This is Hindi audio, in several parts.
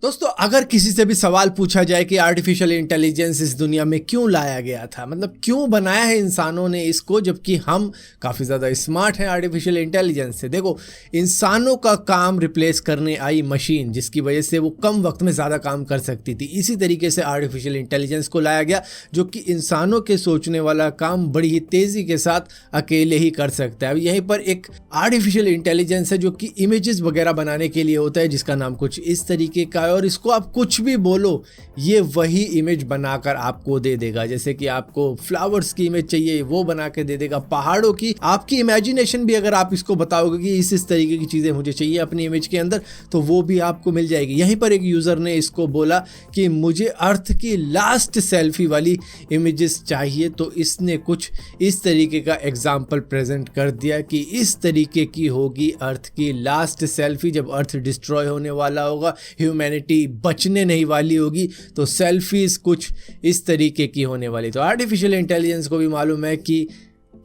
दोस्तों, अगर किसी से भी सवाल पूछा जाए कि आर्टिफिशियल इंटेलिजेंस इस दुनिया में क्यों लाया गया था, मतलब क्यों बनाया है इंसानों ने इसको, जबकि हम काफ़ी ज़्यादा स्मार्ट हैं आर्टिफिशियल इंटेलिजेंस से। देखो, इंसानों का काम रिप्लेस करने आई मशीन, जिसकी वजह से वो कम वक्त में ज़्यादा काम कर सकती थी। इसी तरीके से आर्टिफिशियल इंटेलिजेंस को लाया गया, जो कि इंसानों के सोचने वाला काम बड़ी ही तेज़ी के साथ अकेले ही कर सकता है। अब यहीं पर एक आर्टिफिशियल इंटेलिजेंस है जो कि इमेजेस वगैरह बनाने के लिए होता है, जिसका नाम कुछ इस तरीके का है, और इसको आप कुछ भी बोलो ये वही इमेज बनाकर आपको दे देगा। जैसे कि आपको फ्लावर्स की इमेज चाहिए, वो बना के दे देगा। पहाड़ों की, आपकी इमेजिनेशन भी अगर आप इसको बताओगे कि इस तरीके की चीज़ें मुझे चाहिए अपनी इमेज के अंदर, तो वो भी आपको मिल जाएगी। यहीं पर एक यूज़र ने इसको बोला कि मुझे अर्थ की लास्ट सेल्फी वाली इमेजेस चाहिए, तो इसने कुछ इस तरीके का एग्जाम्पल प्रेजेंट कर दिया कि इस तरीके की होगी अर्थ की लास्ट सेल्फी। जब अर्थ डिस्ट्रॉय होने वाला होगा, ह्यूमैनिटी बचने नहीं वाली होगी, तो सेल्फीज कुछ इस तरीके की होने वाली। तो आर्टिफिशियल इंटेलिजेंस को भी मालूम है कि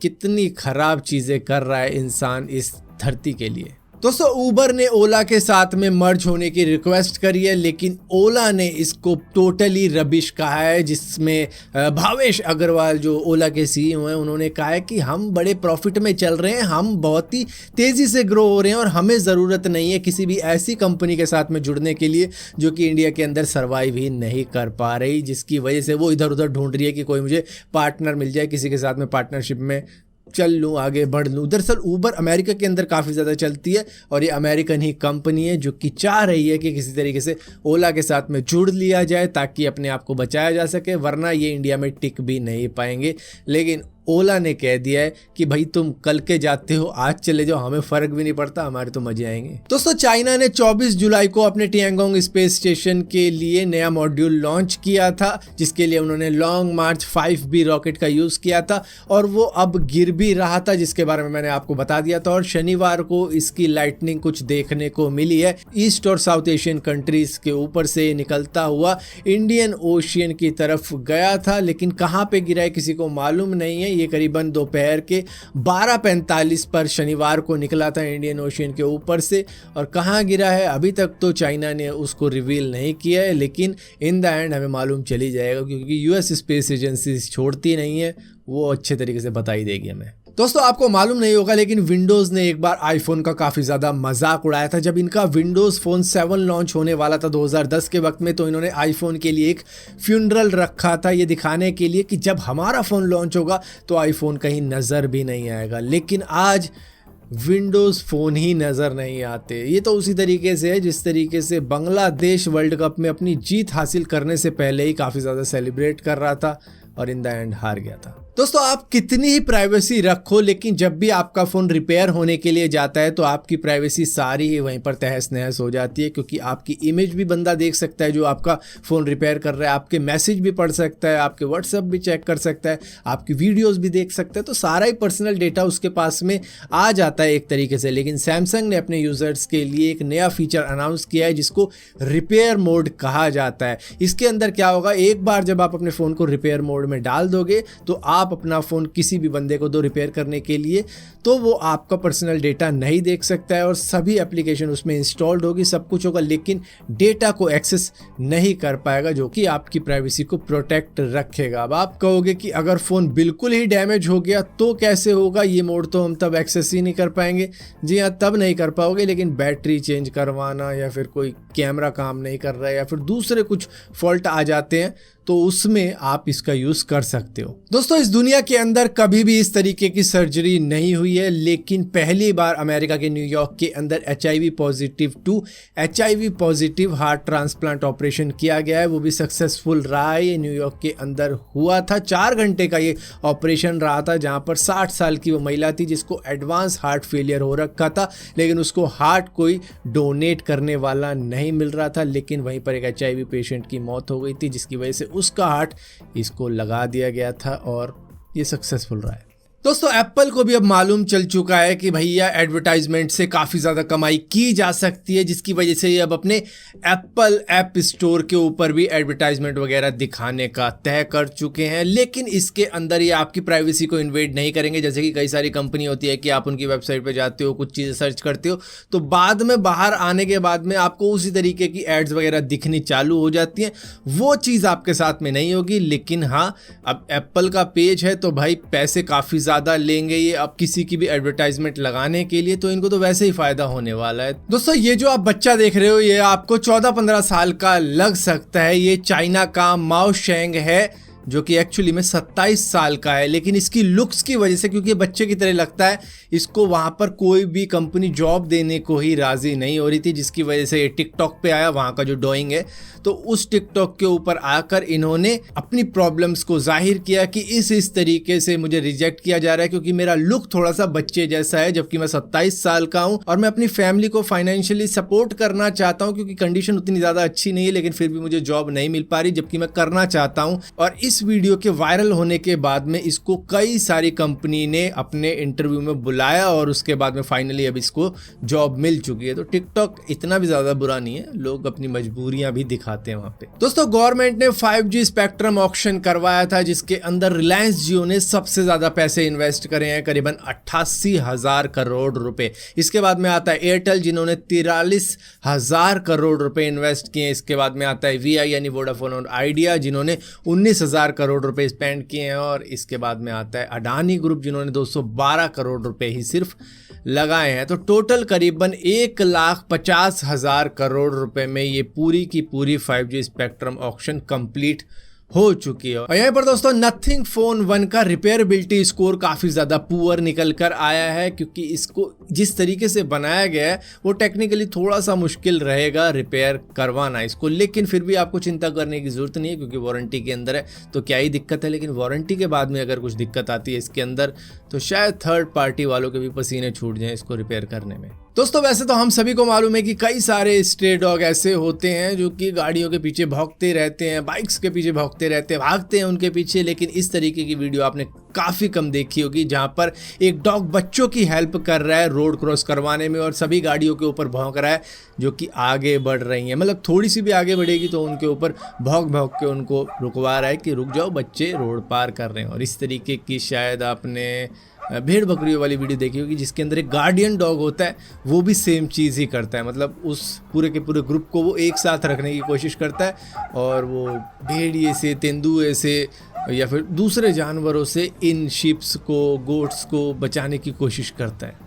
कितनी खराब चीज़ें कर रहा है इंसान इस धरती के लिए। दोस्तों, ऊबर ने ओला के साथ में मर्ज होने की रिक्वेस्ट करी है, लेकिन ओला ने इसको टोटली रबिश कहा है, जिसमें भावेश अग्रवाल जो ओला के सीईओ हैं, उन्होंने कहा है कि हम बड़े प्रॉफिट में चल रहे हैं, हम बहुत ही तेज़ी से ग्रो हो रहे हैं और हमें ज़रूरत नहीं है किसी भी ऐसी कंपनी के साथ में जुड़ने के लिए जो कि इंडिया के अंदर सर्वाइव ही नहीं कर पा रही, जिसकी वजह से वो इधर उधर ढूंढ रही है कि कोई मुझे पार्टनर मिल जाए, किसी के साथ में पार्टनरशिप में चल लूँ, आगे बढ़ लूँ। दरअसल ऊबर अमेरिका के अंदर काफ़ी ज़्यादा चलती है और ये अमेरिकन ही कंपनी है जो कि चाह रही है कि किसी तरीके से ओला के साथ में जुड़ लिया जाए ताकि अपने आप को बचाया जा सके, वरना ये इंडिया में टिक भी नहीं पाएंगे। लेकिन ओला ने कह दिया है कि भाई तुम कल के जाते हो आज चले जाओ, हमें फ़र्क भी नहीं पड़ता, हमारे तो मजे आएंगे। दोस्तों, चाइना ने 24 जुलाई को अपने टियांगोंग स्पेस स्टेशन के लिए नया मॉड्यूल लॉन्च किया था, जिसके लिए उन्होंने लॉन्ग मार्च 5B रॉकेट का यूज़ किया था और वो अब गिर भी रहा था, जिसके बारे में मैंने आपको बता दिया था। और शनिवार को इसकी लाइटनिंग कुछ देखने को मिली है। ईस्ट और साउथ एशियन कंट्रीज़ के ऊपर से निकलता हुआ इंडियन ओशियन की तरफ गया था, लेकिन कहाँ पे गिरा है किसी को मालूम नहीं है। ये करीबन दोपहर के 12:45 पर शनिवार को निकला था इंडियन ओशियन के ऊपर से, और कहाँ गिरा है अभी तक तो चाइना ने उसको रिवील नहीं किया है, लेकिन इन द एंड हमें मालूम चली जाएगा, क्योंकि यूएस स्पेस एजेंसी छोड़ती नहीं है, वो अच्छे तरीके से बता ही देगी हमें। दोस्तों, आपको मालूम नहीं होगा लेकिन विंडोज़ ने एक बार आईफोन का काफ़ी ज़्यादा मजाक उड़ाया था। जब इनका विंडोज़ फ़ोन 7 लॉन्च होने वाला था 2010 के वक्त में, तो इन्होंने आईफोन के लिए एक फ्यूनरल रखा था, ये दिखाने के लिए कि जब हमारा फ़ोन लॉन्च होगा तो आईफोन कहीं नज़र भी नहीं आएगा। लेकिन आज विंडोज़ फ़ोन ही नज़र नहीं आते। ये तो उसी तरीके से है जिस तरीके से बांग्लादेश वर्ल्ड कप में अपनी जीत हासिल करने से पहले ही काफ़ी ज़्यादा सेलिब्रेट कर रहा था और इन द एंड हार गया था। दोस्तों, आप कितनी ही प्राइवेसी रखो, लेकिन जब भी आपका फ़ोन रिपेयर होने के लिए जाता है तो आपकी प्राइवेसी सारी ही वहीं पर तहस नहस हो जाती है, क्योंकि आपकी इमेज भी बंदा देख सकता है जो आपका फ़ोन रिपेयर कर रहा है, आपके मैसेज भी पढ़ सकता है, आपके व्हाट्सएप भी चेक कर सकता है, आपकी वीडियोज़ भी देख सकता है। तो सारा ही पर्सनल डेटा उसके पास में आ जाता है एक तरीके से। लेकिन सैमसंग ने अपने यूज़र्स के लिए एक नया फीचर अनाउंस किया है जिसको रिपेयर मोड कहा जाता है। इसके अंदर क्या होगा, एक बार जब आप अपने फ़ोन को रिपेयर मोड में डाल दोगे तो आप अपना फ़ोन किसी भी बंदे को दो रिपेयर करने के लिए, तो वो आपका पर्सनल डेटा नहीं देख सकता है और सभी एप्लीकेशन उसमें इंस्टॉल्ड होगी, सब कुछ होगा, लेकिन डेटा को एक्सेस नहीं कर पाएगा, जो कि आपकी प्राइवेसी को प्रोटेक्ट रखेगा। अब आप कहोगे कि अगर फ़ोन बिल्कुल ही डैमेज हो गया तो कैसे होगा, ये मोड तो हम तब एक्सेस ही नहीं कर पाएंगे। जी हाँ, तब नहीं कर पाओगे, लेकिन बैटरी चेंज करवाना या फिर कोई कैमरा काम नहीं कर रहा है या फिर दूसरे कुछ फॉल्ट आ जाते हैं तो उसमें आप इसका यूज़ कर सकते हो। दोस्तों, इस दुनिया के अंदर कभी भी इस तरीके की सर्जरी नहीं हुई है, लेकिन पहली बार अमेरिका के न्यूयॉर्क के अंदर HIV positive heart transplant operation किया गया है। वो भी सक्सेसफुल रहा है। ये न्यूयॉर्क के अंदर हुआ था। 4 घंटे का ये ऑपरेशन रहा था, जहाँ पर 60 साल की वो महिला थी जिसको एडवांस हार्ट फेलियर हो रखा था, लेकिन उसको हार्ट कोई डोनेट करने वाला नहीं मिल रहा था। लेकिन वहीं पर एक HIV पेशेंट की मौत हो गई थी, जिसकी वजह से उसका हार्ट इसको लगा दिया गया था और ये सक्सेसफुल रहा है। दोस्तों एप्पल को भी अब मालूम चल चुका है कि भैया एडवर्टाइजमेंट से काफ़ी ज़्यादा कमाई की जा सकती है, जिसकी वजह से ये अब अपने एप्पल ऐप स्टोर के ऊपर भी एडवर्टाइजमेंट वगैरह दिखाने का तय कर चुके हैं। लेकिन इसके अंदर ये आपकी प्राइवेसी को इन्वेड नहीं करेंगे। जैसे कि कई सारी कंपनी होती है कि आप उनकी वेबसाइट पर जाते हो, कुछ चीज़ें सर्च करते हो, तो बाद में बाहर आने के बाद में आपको उसी तरीके की एड्स वगैरह दिखनी चालू हो जाती हैं। वो चीज़ आपके साथ में नहीं होगी। लेकिन हाँ, अब एप्पल का पेज है तो भाई पैसे काफ़ी ज़्यादा लेंगे ये अब किसी की भी एडवर्टाइजमेंट लगाने के लिए, तो इनको तो वैसे ही फायदा होने वाला है। दोस्तों ये जो आप बच्चा देख रहे हो ये आपको 14-15 साल का लग सकता है। ये चाइना का माओ शेंग है जो कि एक्चुअली में 27 साल का है। लेकिन इसकी लुक्स की वजह से, क्योंकि बच्चे की तरह लगता है, इसको वहाँ पर कोई भी कंपनी जॉब देने को ही राज़ी नहीं हो रही थी, जिसकी वजह से ये टिकटॉक पे आया। वहाँ का जो डोइंग है तो उस टिकटॉक के ऊपर आकर इन्होंने अपनी प्रॉब्लम्स को जाहिर किया कि इस तरीके से मुझे रिजेक्ट किया जा रहा है क्योंकि मेरा लुक थोड़ा सा बच्चे जैसा है, जबकि मैं 27 साल का हूँ और मैं अपनी फैमिली को फाइनेंशियली सपोर्ट करना चाहता हूँ क्योंकि कंडीशन उतनी ज़्यादा अच्छी नहीं है, लेकिन फिर भी मुझे जॉब नहीं मिल पा रही, जबकि मैं करना चाहता हूँ। और इस वीडियो के वायरल होने के बाद में इसको कई सारी कंपनी ने अपने इंटरव्यू में बुलाया और उसके बाद में फाइनली अब इसको जॉब मिल चुकी है। तो टिकटॉक इतना भी ज़्यादा बुरा नहीं है, लोग अपनी मजबूरियां भी दिखाते हैं वहाँ पे। दोस्तों गवर्नमेंट ने 5G स्पेक्ट्रम ऑक्शन करवाया था, जिसके अंदर रिलायंस जियो ने सबसे ज़्यादा पैसे इन्वेस्ट करे हैं, करीबन 88,000 करोड़ रुपए। इसके बाद में आता है एयरटेल जिन्होंने 43,000 करोड़ रुपए इन्वेस्ट किए। इसके बाद में आता है VI यानी वोडाफोन और आइडिया जिन्होंने 19,000 करोड़ रुपए स्पेंड किए हैं। और इसके बाद में आता है अडानी ग्रुप जिन्होंने 212 करोड़ रुपए ही सिर्फ लगाए हैं। तो टोटल करीबन 1,50,000 करोड़ रुपए में ये पूरी की पूरी 5G स्पेक्ट्रम ऑक्शन कंप्लीट हो चुकी है। और यहाँ पर दोस्तों नथिंग फोन 1 का रिपेयरेबिलिटी स्कोर काफ़ी ज़्यादा पुअर निकल कर आया है, क्योंकि इसको जिस तरीके से बनाया गया है वो टेक्निकली थोड़ा सा मुश्किल रहेगा रिपेयर करवाना इसको। लेकिन फिर भी आपको चिंता करने की ज़रूरत नहीं है क्योंकि वारंटी के अंदर है, तो क्या ही दिक्कत है। लेकिन वारंटी के बाद में अगर कुछ दिक्कत आती है इसके अंदर तो शायद थर्ड पार्टी वालों के भी पसीने छूट जाएं इसको रिपेयर करने में। दोस्तों वैसे तो हम सभी को मालूम है कि कई सारे स्ट्रे डॉग ऐसे होते हैं जो कि गाड़ियों के पीछे भौंकते रहते हैं, बाइक्स के पीछे भौंकते रहते हैं, भागते हैं उनके पीछे। लेकिन इस तरीके की वीडियो आपने काफ़ी कम देखी होगी जहां पर एक डॉग बच्चों की हेल्प कर रहा है रोड क्रॉस करवाने में और सभी गाड़ियों के ऊपर भौंक रहा है जो कि आगे बढ़ रही हैं। मतलब थोड़ी सी भी आगे बढ़ेगी तो उनके ऊपर भौंक भौंक के उनको रुकवा रहा है कि रुक जाओ, बच्चे रोड पार कर रहे हैं। और इस तरीके की शायद आपने भेड़ बकरियों वाली वीडियो देखी होगी जिसके अंदर एक गार्डियन डॉग होता है, वो भी सेम चीज़ ही करता है। मतलब उस पूरे के पूरे ग्रुप को वो एक साथ रखने की कोशिश करता है और वो भेड़िए से, तेंदुए से या फिर दूसरे जानवरों से इन शिप्स को, गोट्स को बचाने की कोशिश करता है।